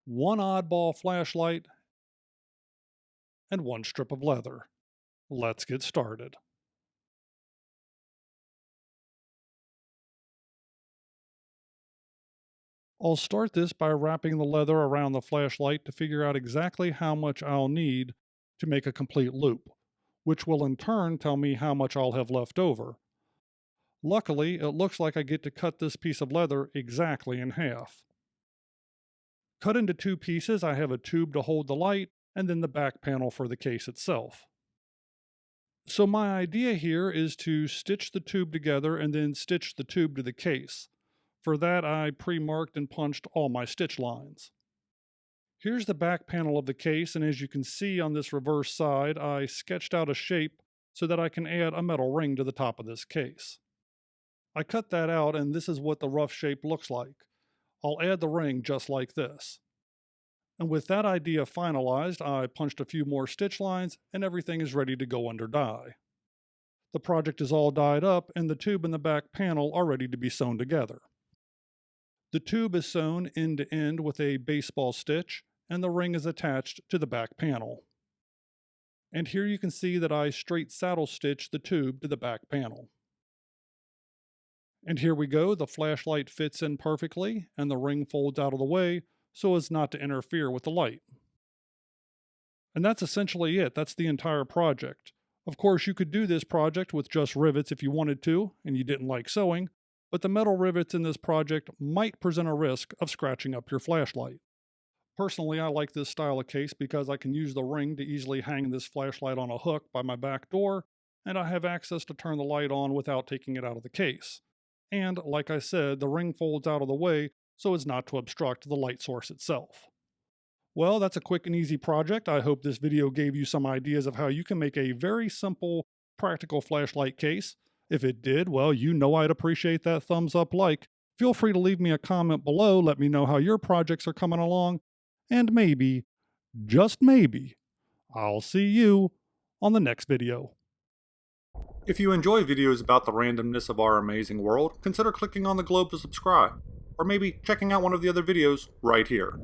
one oddball flashlight, and one strip of leather. Let's get started. I'll start this by wrapping the leather around the flashlight to figure out exactly how much I'll need to make a complete loop, which will in turn tell me how much I'll have left over. Luckily, it looks like I get to cut this piece of leather exactly in half. Cut into two pieces, I have a tube to hold the light and then the back panel for the case itself. So my idea here is to stitch the tube together and then stitch the tube to the case. For that, I pre-marked and punched all my stitch lines. Here's the back panel of the case, and as you can see on this reverse side, I sketched out a shape so that I can add a metal ring to the top of this case. I cut that out, and this is what the rough shape looks like. I'll add the ring just like this. And with that idea finalized, I punched a few more stitch lines, and everything is ready to go under die. The project is all dyed up, and the tube and the back panel are ready to be sewn together. The tube is sewn end to end with a baseball stitch, and the ring is attached to the back panel. And here you can see that I straight saddle stitched the tube to the back panel. And here we go, the flashlight fits in perfectly, and the ring folds out of the way so as not to interfere with the light. And that's essentially it. That's the entire project. Of course, you could do this project with just rivets if you wanted to, and you didn't like sewing, but the metal rivets in this project might present a risk of scratching up your flashlight. Personally, I like this style of case because I can use the ring to easily hang this flashlight on a hook by my back door, and I have access to turn the light on without taking it out of the case. And, like I said, the ring folds out of the way so as not to obstruct the light source itself. Well, that's a quick and easy project. I hope this video gave you some ideas of how you can make a very simple, practical flashlight case. If it did, well, you know I'd appreciate that thumbs up like. Feel free to leave me a comment below, let me know how your projects are coming along, and maybe, just maybe, I'll see you on the next video. If you enjoy videos about the randomness of our amazing world, consider clicking on the globe to subscribe, or maybe checking out one of the other videos right here.